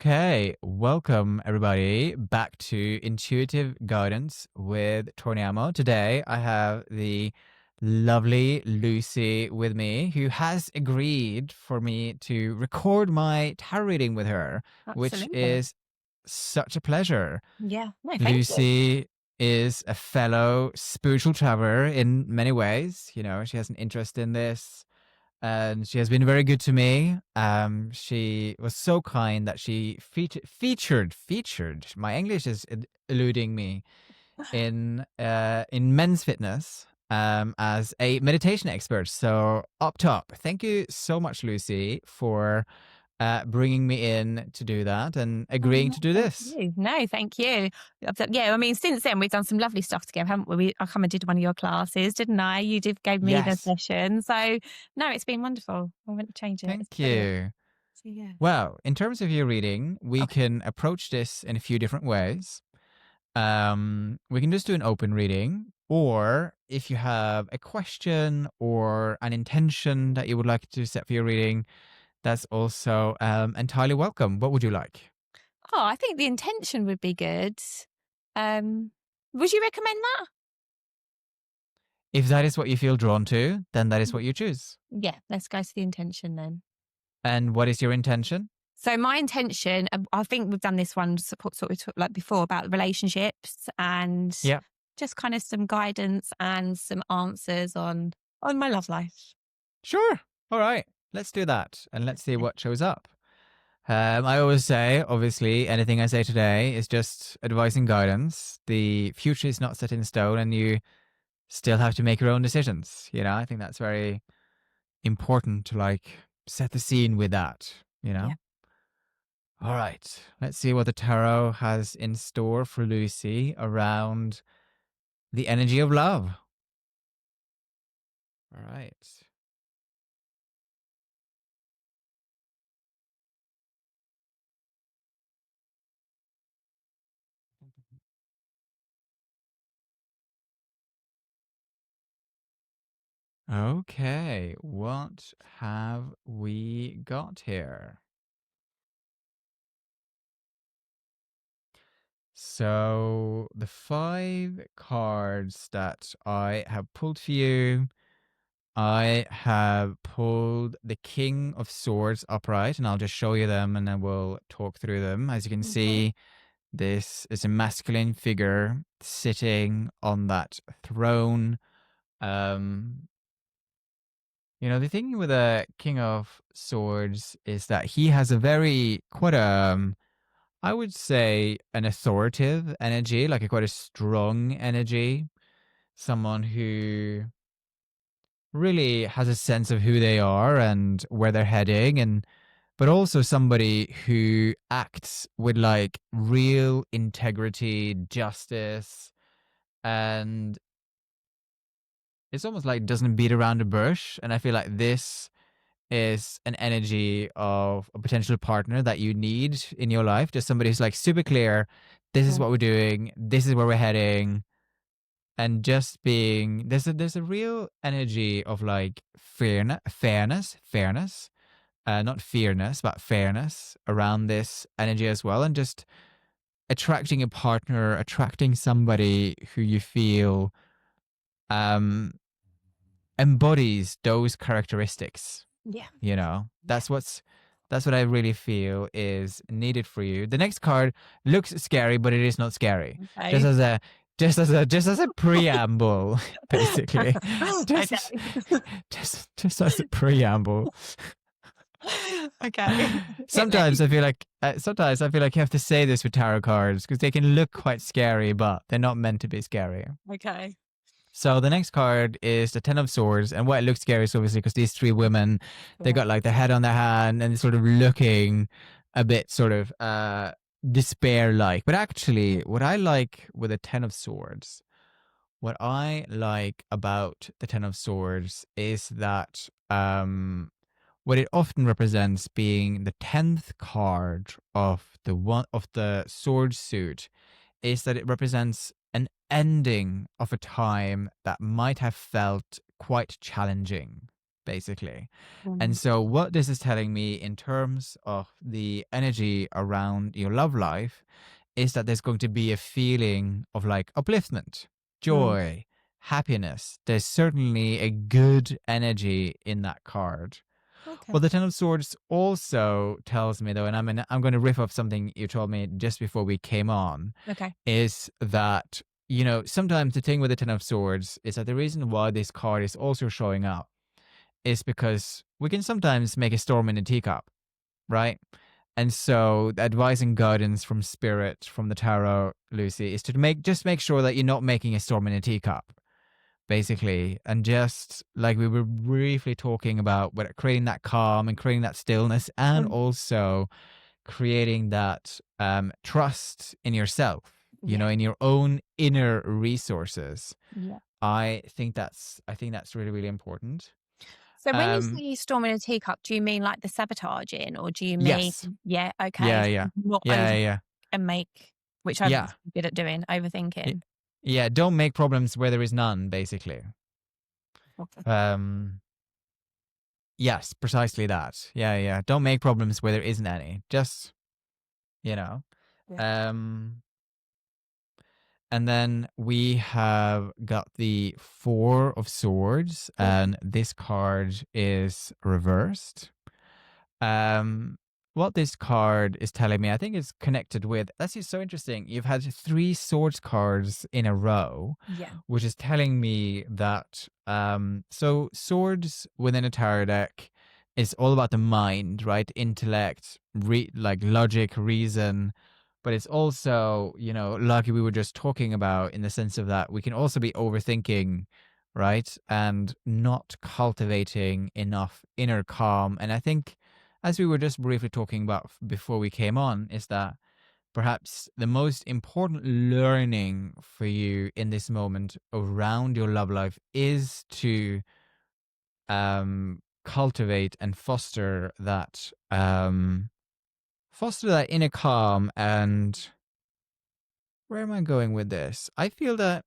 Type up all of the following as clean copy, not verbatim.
Okay, welcome everybody back to Intuitive Guidance with Torniamo. Today I have the lovely Lucy with me who has agreed for me to record my tarot reading with her, which Absolutely. is such a pleasure. Yeah. No, thank you. Lucy is a fellow spiritual traveler in many ways. She has an interest in this and she has been very good to me. She was so kind that she featured. My English is eluding me in men's fitness as a meditation expert. So up top, thank you so much, Lucy, for bringing me in to do that and Oh, agreeing no, to do thank this. you. No, thank you. Yeah, I mean, since then we've done some lovely stuff together, haven't we? I come and did one of your classes, didn't I? You did gave me the Yes, session. So no, it's been wonderful. I wouldn't change it. It's thank brilliant. you. So yeah. Well, in terms of your reading, we Okay. can approach this in a few different ways. We can just do an open reading, or if you have a question or an intention that you would like to set for your reading, that's also entirely welcome. What would you like? Oh, I think the intention would be good. Um, would you recommend that? If that is what you feel drawn to, then that is Mm. what you choose. Yeah, let's go to the intention then. And what is your intention? So my intention, I think we've done this one sort of like before about relationships and Yeah, just kind of some guidance and some answers on my love life. sure. All right, let's do that and let's see Okay. what shows up. I always say, obviously, anything I say today is just advice and guidance. The future is not set in stone, and you still have to make your own decisions. I think that's very important to set the scene with that, you Yeah. know? All right, let's see what the tarot has in store for Lucy around the energy of love. All right. Okay, what have we got here? So, the five cards that I have pulled for you, I have pulled the King of Swords upright, and I'll just show you them and then we'll talk through them. As you can Okay. see, this is a masculine figure sitting on that throne. Um, the thing with a King of Swords is that he has a very, quite I would say, an authoritative energy, like a quite a strong energy. Someone who really has a sense of who they are and where they're heading, and but also somebody who acts with real integrity, justice, and it's almost like doesn't beat around the bush. And I feel like this is an energy of a potential partner that you need in your life. Just somebody who's super clear. This is Mm. what we're doing. This is where we're heading. And just being there's a real energy of fairness, not fearness, but fairness around this energy as well, and just attracting a partner, attracting somebody who you feel um embodies those characteristics. Yeah. Yeah. That's what I really feel is needed for you. The next card looks scary, but it is not scary. Just Okay. as a just as a preamble, basically. Just Okay. just as a preamble. Okay. Hit Sometimes me. I feel like you have to say this with tarot cards because they can look quite scary, but they're not meant to be scary. Okay. So the next card is the Ten of Swords, and what it looks scary is obviously because these three women, they Sure. got their head on their hand and sort of looking a bit sort of despair like. But actually, what I like with the Ten of Swords, what I like about the Ten of Swords is that what it often represents being the 10th card of the sword suit is that it represents an ending of a time that might have felt quite challenging, basically. And Mm. so, what this is telling me in terms of the energy around your love life is that there's going to be a feeling of like upliftment, Mm. joy, happiness. There's certainly a good energy in that card. Well, Okay. the Ten of Swords also tells me, though, and I'm going to riff off something you told me just before we came on, Okay. is that, sometimes the thing with the Ten of Swords is that the reason why this card is also showing up is because we can sometimes make a storm in a teacup, right? And so the advice and guidance from spirit, from the tarot, Lucy, is to make sure that you're not making a storm in a teacup, basically. And just like we were briefly talking about, with creating that calm and creating that stillness, and Mm. also creating that trust in yourself, Yeah. in your own inner resources. Yeah. I think that's really, really important. So when you Um, say storm in a teacup, do you mean like the sabotaging, or do you mean, yes. yeah, okay, Yeah, so yeah. not Yeah, over yeah. and make, which I'm Yeah. good at doing, Y- overthinking. Yeah, don't make problems where there is none, basically. Okay. Um, yes, precisely that. Yeah, yeah. Don't make problems where there isn't any. Just, you know. Yeah. Um, and then we have got the Four of Swords, Okay. and this card is reversed. Um, what this card is telling me, I think, is connected with. That's just so interesting. You've had three swords cards in a row, Yeah. which is telling me that so swords within a tarot deck is all about the mind, right? Intellect, like logic, reason. But it's also, like we were just talking about, in the sense of that we can also be overthinking, right? And not cultivating enough inner calm. And I think, as we were just briefly talking about before we came on, is that perhaps the most important learning for you in this moment around your love life is to cultivate and foster that inner calm. And where am I going with this? I feel that.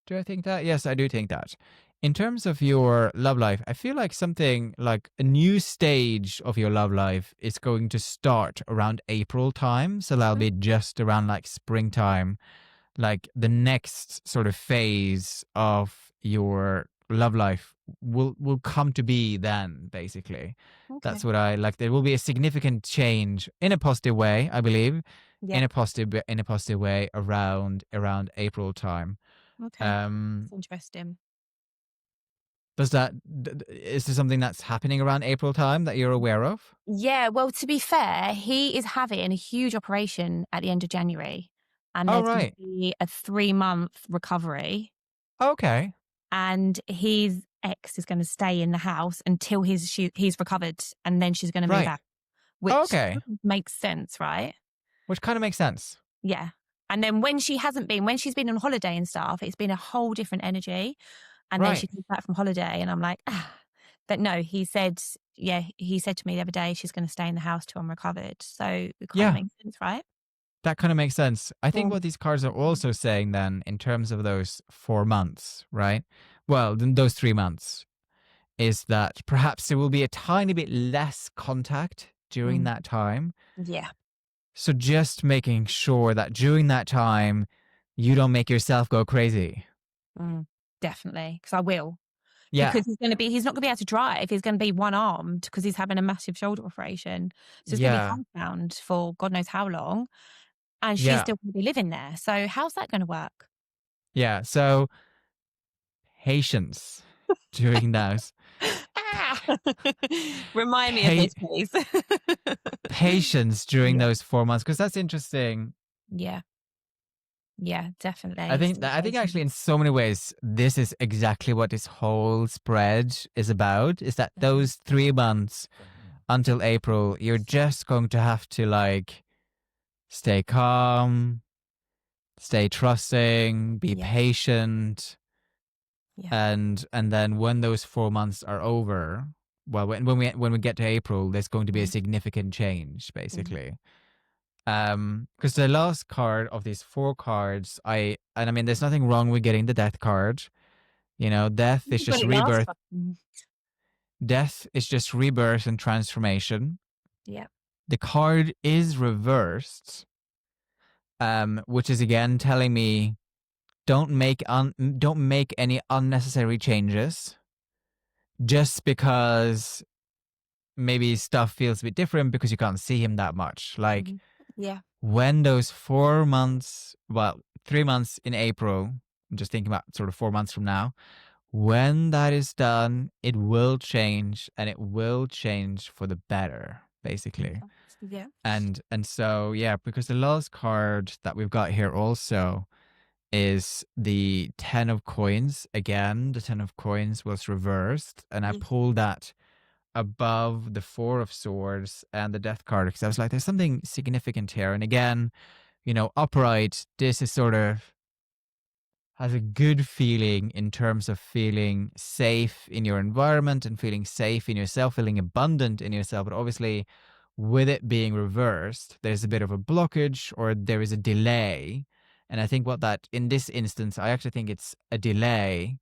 Do I think that? Yes, I do think that. In terms of your love life, I feel like something like a new stage of your love life is going to start around April time. So that'll Mm. be just around like springtime, like the next sort of phase of your love life will come to be then, basically. That's Okay. what I like. There will be a significant change in a positive way, I believe, Yeah. in a positive way around April time. Okay. Um, That's interesting. is there something that's happening around April time that you're aware of? Yeah, well, to be fair, he is having a huge operation at the end of January, and Oh, there's going to right. be a 3-month recovery, Okay. and his ex is going to stay in the house until he's recovered, and then she's going to move Right. out, which Okay. makes sense, right? Which kind of makes sense. Yeah. And then when she's been on holiday and stuff, it's been a whole different energy. And then she Right. comes back from holiday, and I'm like, ah. But no, he said to me the other day, she's going to stay in the house till I'm recovered. So it kind of Yeah. makes sense, right? That kind of makes sense. I think Mm. what these cards are also saying then, in terms of those 4 months, right? Well, then those 3 months, is that perhaps there will be a tiny bit less contact during Mm. that time. Yeah. So just making sure that during that time, you don't make yourself go crazy. Mm. Definitely. Because I will. Yeah. Because he's not going to be able to drive. He's going to be one armed because he's having a massive shoulder operation. So he's going to be Yeah. homebound for God knows how long. And she's Yeah. still going to be living there. So how's that going to work? Yeah. So patience during those. Ah! Remind me of Pa- this, please. Patience during Yeah. those 4 months, because that's interesting. Yeah. Yeah, I definitely. think Still that I think actually patient. in so many ways this is exactly what this whole spread is about. Is that Mhm. those 3 months until April, you're just going to have to like stay calm, stay trusting, be Yeah. patient, Yeah. and then when those 4 months are over, well, when we get to April, there's going to be a Mm. significant change, Mm. basically. Because the last card of these 4 cards, I mean, there's nothing wrong with getting the death card. You know, death is You got just it last rebirth. time. Death is just rebirth and transformation. Yeah. The card is reversed, which is again telling me don't make any unnecessary changes just because maybe stuff feels a bit different because you can't see him that much. Like Mhm. Yeah. when those 4 months, well, 3 months in April, I'm just thinking about sort of 4 months from now, when that is done, it will change and it will change for the better, basically. Okay. Yeah. And so yeah, because the last card that we've got here also is the 10 of coins. Again, the 10 of coins was reversed, and I Yeah. pulled that above the 4 of swords and the death card because I was like, there's something significant here. And again, you know, upright, this is sort of has a good feeling in terms of feeling safe in your environment and feeling safe in yourself, feeling abundant in yourself. But obviously, with it being reversed, there's a bit of a blockage or there is a delay. And I think what that, in this instance, I actually think it's a delay.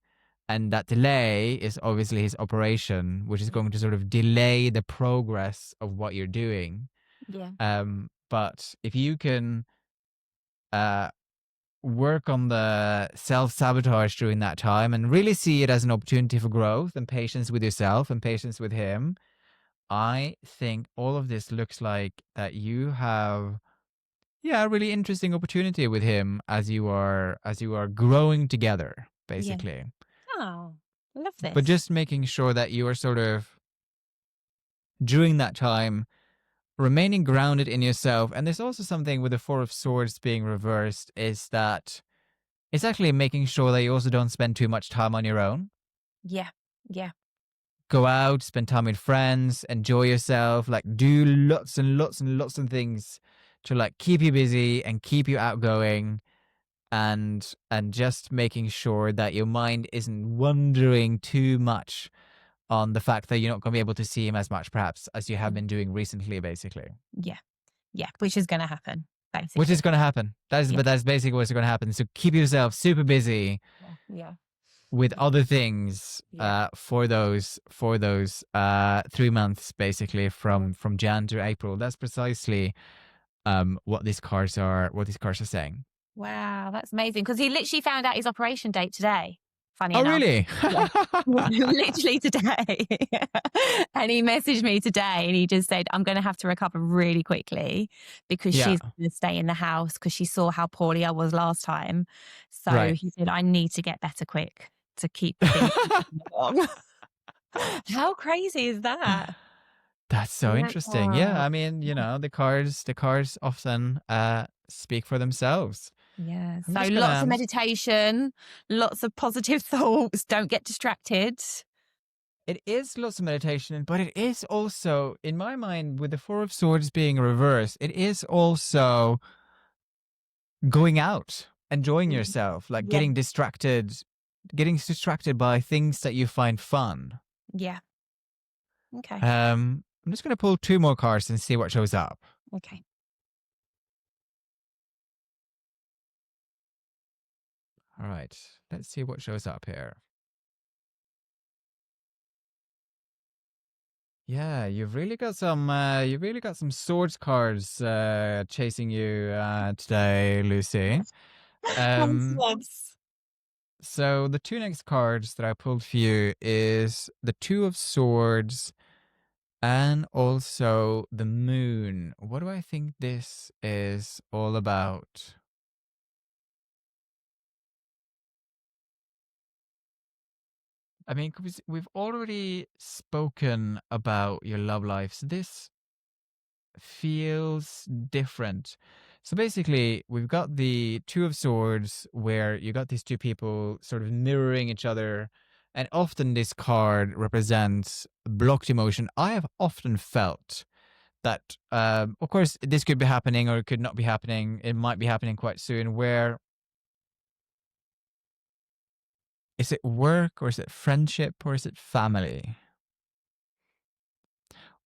And that delay is obviously his operation, which is going to sort of delay the progress of what you're doing. Yeah. But if you can uh, work on the self-sabotage during that time and really see it as an opportunity for growth and patience with yourself and patience with him, I think all of this looks like that you have a really interesting opportunity with him as you are growing together, Yeah. basically. Oh, I love But this. just making sure that you are sort of during that time remaining grounded in yourself. And there's also something with the 4 of swords being reversed is that it's actually making sure that you also don't spend too much time on your own. Yeah. Yeah. Go out, spend time with friends, enjoy yourself, like do lots and lots and lots of things to like keep you busy and keep you outgoing and just making sure that your mind isn't wandering too much on the fact that you're not going to be able to see him as much perhaps as you have Mm. been doing recently, basically. Yeah. Yeah. Which is going to happen, Which is basically. going to happen. Yeah. That's basically what's going to happen. So keep yourself super busy Yeah. Yeah. with Yeah. other things Yeah. for those 3 months basically Yeah. from Jan to April. That's precisely what these cards are saying. Wow, that's amazing. Because he literally found out his operation date today, funny Oh enough. really? Yeah. Literally today. And he messaged me today and he just said, I'm going to have to recover really quickly because Yeah, she's going to stay in the house because she saw how poorly I was last time. So right. he said, I need to get better quick to keep things moving along. How crazy is that? That's so interesting. Yeah, Wow. I mean, you know, the cards often speak for themselves. Yeah. I'm So just lots of gonna meditation, lots of positive thoughts. Don't get distracted. It is lots of meditation, but it is also, in my mind, with the 4 of Swords being reversed, it is also going out, enjoying Mhm. yourself, like Yeah. getting distracted by things that you find fun. Yeah. Okay. I'm just going to pull 2 more cards and see what shows up. Okay. All right, let's see what shows up here. Yeah, you've really got some swords cards chasing you today, Lucy. Thanks, Um, yes. so the 2 next cards that I pulled for you is the 2 of Swords and also the Moon. What do I think this is all about? I mean, 'cause we've already spoken about your love life, so this feels different. So basically, we've got the 2 of Swords where you got these 2 people sort of mirroring each other. And often this card represents blocked emotion. I have often felt that, of course, this could be happening or it could not be happening. It might be happening quite soon. Where is it work or is it friendship or is it family?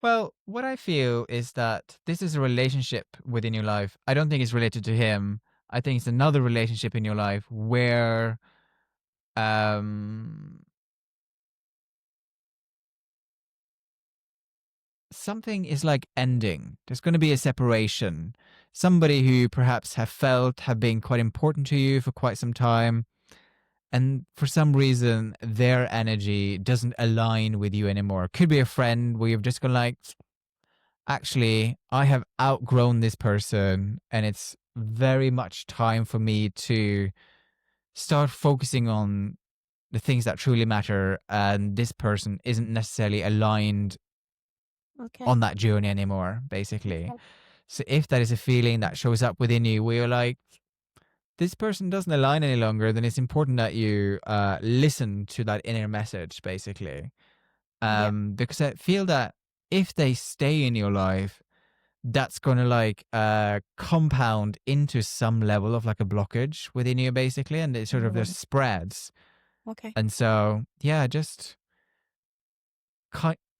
Well, what I feel is that this is a relationship within your life. I don't think it's related to him. I think it's another relationship in your life where um something is like ending. There's going to be a separation. Somebody who perhaps have been quite important to you for quite some time, and for some reason their energy doesn't align with you anymore. Could be a friend where you've just gone like, actually, I have outgrown this person, and it's very much time for me to start focusing on the things that truly matter, and this person isn't necessarily aligned Okay. on that journey anymore, basically. Okay. So if that is a feeling that shows up within you where you're like, this person doesn't align any longer, then it's important that you listen to that inner message, basically. Yeah. Because I feel that if they stay in your life, that's going to like compound into some level of like a blockage within you, basically. And it sort of Right. just spreads. Okay. And so, yeah, just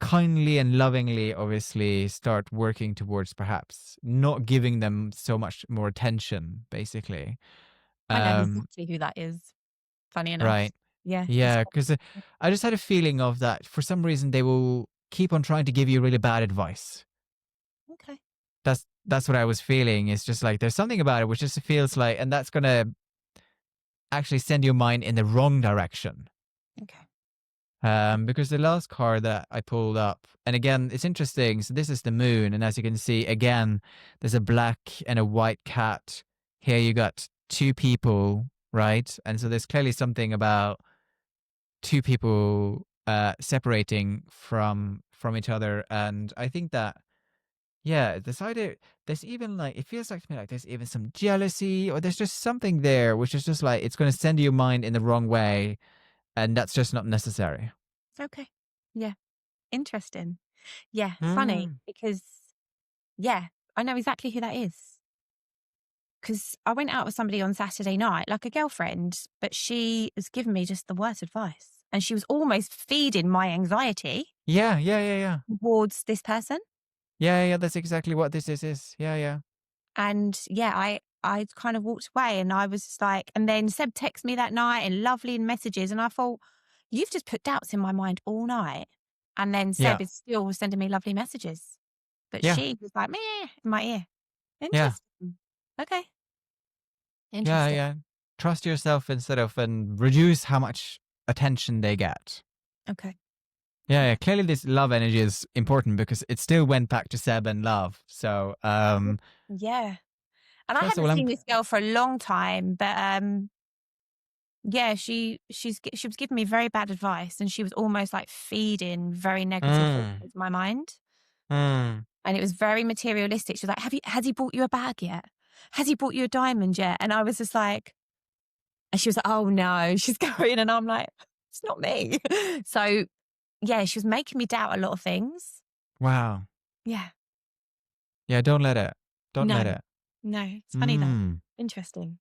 kindly and lovingly, obviously, start working towards perhaps not giving them so much more attention, basically. I know Um, exactly who that is. Funny enough. right. Yeah. It's Yeah. quite Because I just had a feeling of that for some reason they will keep on trying to give you really bad advice. okay. That's what I was feeling. It's just like there's something about it which just feels like, and that's gonna actually send your mind in the wrong direction. Okay. Because the last card that I pulled up, and again, it's interesting. So this is the moon, and as you can see, again, there's a black and a white cat. Here you got two people, right? And so there's clearly something about two people separating from each other, and I think that yeah, decided there's even like it feels like to me like there's even some jealousy, or there's just something there which is just like it's going to send your mind in the wrong way, and that's just not necessary. Okay. Yeah. Interesting. Yeah. Funny Mm. because, yeah, I know exactly who that is. Because I went out with somebody on Saturday night, like a girlfriend, but she has given me just the worst advice. And she was almost feeding my anxiety Yeah, yeah, yeah, yeah. towards this person. Yeah, yeah, that's exactly what this is. Yeah, yeah. And yeah, I kind of walked away and I was just like, and then Seb texted me that night and lovely messages. And I thought, you've just put doubts in my mind all night. And then Yeah. Seb is still sending me lovely messages. But Yeah. she was like, meh, in my ear. Yeah. Interesting. Okay. Yeah, Interesting. yeah. Trust yourself instead of and reduce how much attention they get. Okay. Yeah, yeah. Okay. Clearly this love energy is important because it still went back to Seb and love. So Yeah. And I first of hadn't all I'm seen this girl for a long time, but yeah, she was giving me very bad advice, and she was almost like feeding very negative thoughts mm, into my mind, mm. and it was very materialistic. She was like, has he bought you a bag yet? Has he bought you a diamond yet?" And I was just like, and she was like, "Oh no," she's going, and I'm like, "It's not me." So yeah, she was making me doubt a lot of things. Wow. Yeah, Yeah, don't let it. Don't no, let it. no, it's funny though, Mm. interesting.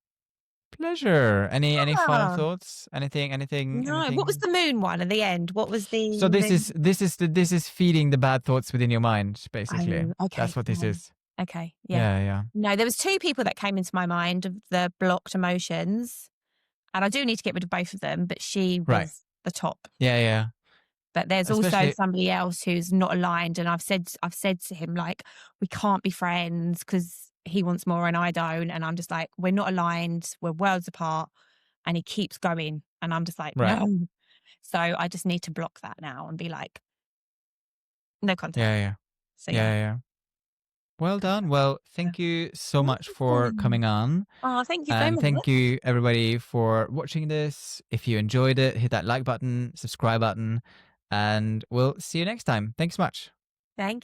Pleasure. Any final Ah, thoughts? no, what was Anything? the moon one at the end? What was the So moon? this is feeding the bad thoughts within your mind, basically. Oh, okay, That's what this fine. is. Okay, yeah. Yeah, yeah. No, there was 2 people that came into my mind of the blocked emotions, and I do need to get rid of both of them, but she Right. was the top. Yeah, yeah. But there's also Especially somebody else who's not aligned, and I've said to him, like, "We can't be friends because he wants more and I don't," and I'm just like, "We're not aligned, we're worlds apart," and he keeps going, and I'm just like, right. "No." So I just need to block that now and be like, "No Yeah, contact." yeah. So Yeah, yeah. yeah. Well done. Well, thank you so much for Amazing. coming on. Oh, thank you so And thank much. you everybody for watching this. If you enjoyed it, hit that like button, subscribe button, and we'll see you next time. Thanks so much. Thank